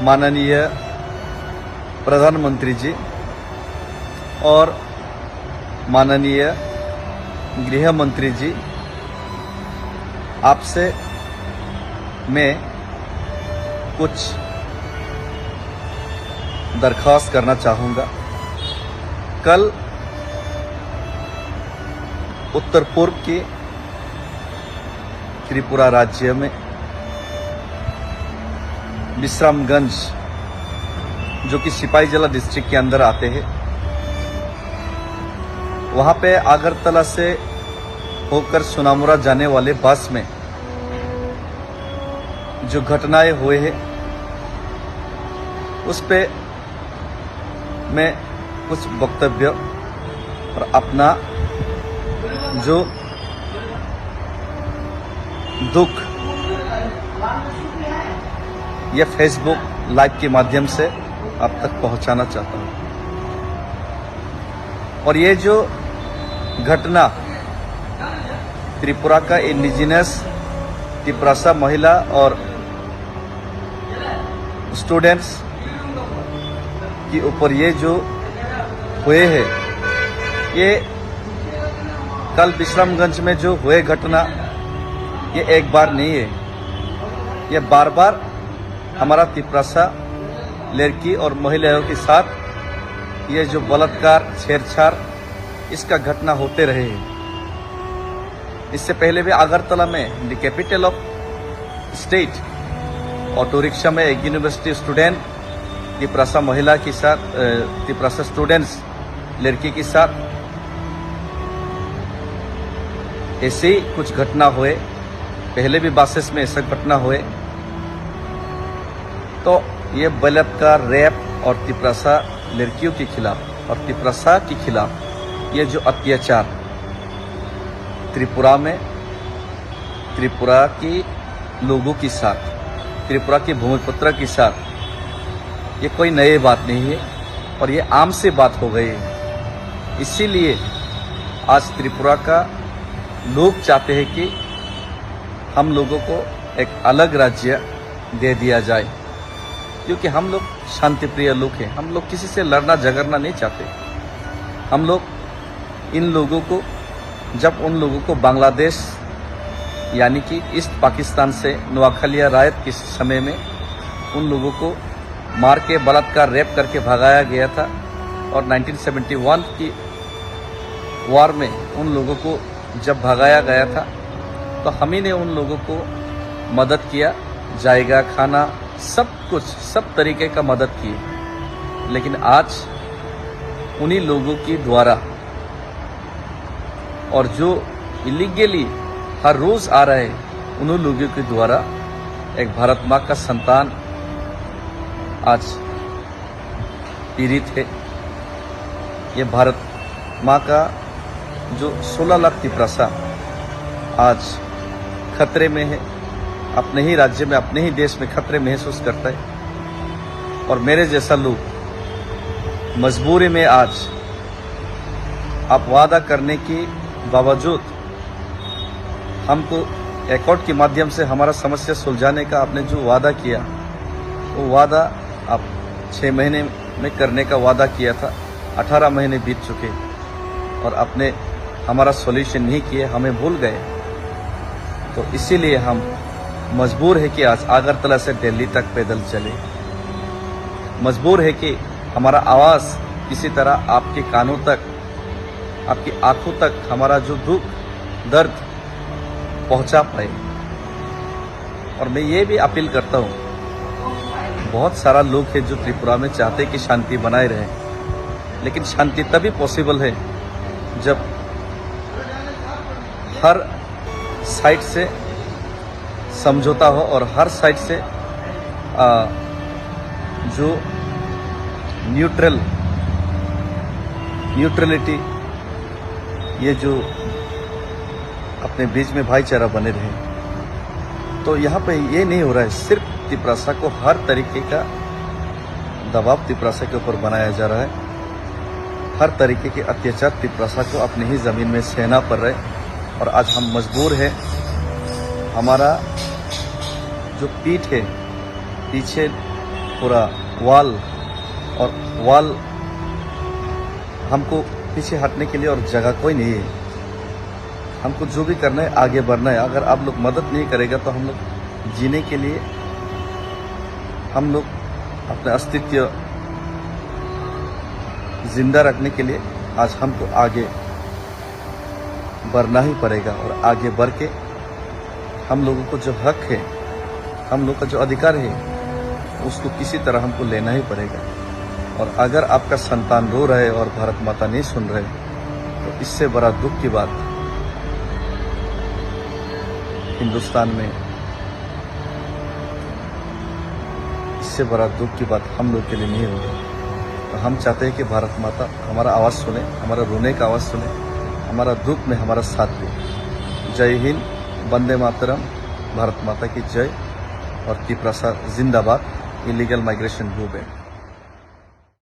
माननीय प्रधानमंत्री जी और माननीय गृह मंत्री जी, आपसे मैं कुछ दरख्वास्त करना चाहूँगा। कल उत्तर पूर्व के त्रिपुरा राज्य में विश्रामगंज, जो कि सिपाहीजला डिस्ट्रिक्ट के अंदर आते हैं, वहाँ पे अगरतला से होकर सोनामुरा जाने वाले बस में जो घटनाएं हुए हैं उस पे मैं कुछ वक्तव्य और अपना जो दुख ये फेसबुक लाइव के माध्यम से आप तक पहुंचाना चाहता हूं। और ये जो घटना त्रिपुरा का इंडिजिनस त्रिपुरासा महिला और स्टूडेंट्स के ऊपर ये जो हुए हैं, ये कल विश्रामगंज में जो हुए घटना, ये एक बार नहीं है, ये बार बार हमारा त्रिपुरासा लड़की और महिलाओं के साथ ये जो बलात्कार, छेड़छाड़, इसका घटना होते रहे हैं। इससे पहले भी अगरतला में the capital of state auto rickshaw में एक यूनिवर्सिटी स्टूडेंट त्रिपुरासा महिला के साथ, त्रिपुरासा स्टूडेंट्स लड़की के साथ ऐसे ही कुछ घटना हुए। पहले भी बसेस में ऐसा घटना हुए। तो ये बलात्कार, रेप और त्रिपुरासा लड़कियों के खिलाफ और त्रिपुरासा के खिलाफ ये जो अत्याचार त्रिपुरा में, त्रिपुरा के लोगों के साथ, त्रिपुरा के भूमिपुत्र के साथ, ये कोई नई बात नहीं है और ये आम से बात हो गई है। इसीलिए आज त्रिपुरा का लोग चाहते हैं कि हम लोगों को एक अलग राज्य दे दिया जाए, क्योंकि हम लोग शांतिप्रिय लोग हैं। हम लोग किसी से लड़ना झगड़ना नहीं चाहते। हम लोग इन लोगों को, जब उन लोगों को बांग्लादेश यानी कि ईस्ट पाकिस्तान से नोआखलिया रायत के समय में उन लोगों को मार के बलात्कार, रेप करके भगाया गया था और 1971 की वार में उन लोगों को जब भगाया गया था तो हम ही ने उन लोगों को मदद किया, जाएगा, खाना, सब कुछ, सब तरीके का मदद की। लेकिन आज उन्हीं लोगों के द्वारा और जो इलीगली हर रोज आ रहे उन्हीं लोगों के द्वारा एक भारत माँ का संतान आज पीड़ित है। ये भारत माँ का जो 16 लाख त्रिपुरासा आज खतरे में है, अपने ही राज्य में, अपने ही देश में खतरे महसूस करता है। और मेरे जैसा लोग मजबूरी में आज आप वादा करने के बावजूद हमको एकॉर्ड के माध्यम से हमारा समस्या सुलझाने का आपने जो वादा किया, वो वादा आप 6 महीने में करने का वादा किया था। 18 महीने बीत चुके और आपने हमारा सॉल्यूशन नहीं किए, हमें भूल गए। तो इसीलिए हम मजबूर है कि आज अगरतला से दिल्ली तक पैदल चले। मजबूर है कि हमारा आवाज़ किसी तरह आपके कानों तक, आपकी आंखों तक हमारा जो दुख, दर्द पहुंचा पाए। और मैं ये भी अपील करता हूँ, बहुत सारा लोग है जो त्रिपुरा में चाहते कि शांति बनाए रहे, लेकिन शांति तभी पॉसिबल है जब हर साइड से समझौता हो और हर साइड से जो न्यूट्रलिटी, ये जो अपने बीच में भाईचारा बने रहे। तो यहाँ पे ये नहीं हो रहा है। सिर्फ त्रिपुरासा को हर तरीके का दबाव त्रिपुरासा के ऊपर बनाया जा रहा है। हर तरीके के अत्याचार त्रिपुरासा को अपनी ही ज़मीन में सहना पड़ रहा है। और आज हम मजबूर हैं, हमारा जो पीठ है, पीछे पूरा वॉल और वॉल हमको पीछे हटने के लिए और जगह कोई नहीं है। हमको जो भी करना है आगे बढ़ना है। अगर आप लोग मदद नहीं करेगा तो हम लोग जीने के लिए, हम लोग अपने अस्तित्व जिंदा रखने के लिए आज हमको आगे बढ़ना ही पड़ेगा। और आगे बढ़ के हम लोगों को जो हक है, हम लोग का जो अधिकार है, उसको किसी तरह हमको लेना ही पड़ेगा। और अगर आपका संतान रो रहे और भारत माता नहीं सुन रहे तो इससे बड़ा दुख की बात हिंदुस्तान में, इससे बड़ा दुख की बात हम लोग के लिए नहीं होगी। तो हम चाहते हैं कि भारत माता हमारा आवाज़ सुने, हमारा रोने का आवाज़ सुने, हमारा दुख में हमारा साथ दे। जय हिंद, वंदे मातरम, भारत माता की जय और की प्रसाद जिंदाबाद। Illegal migration movement.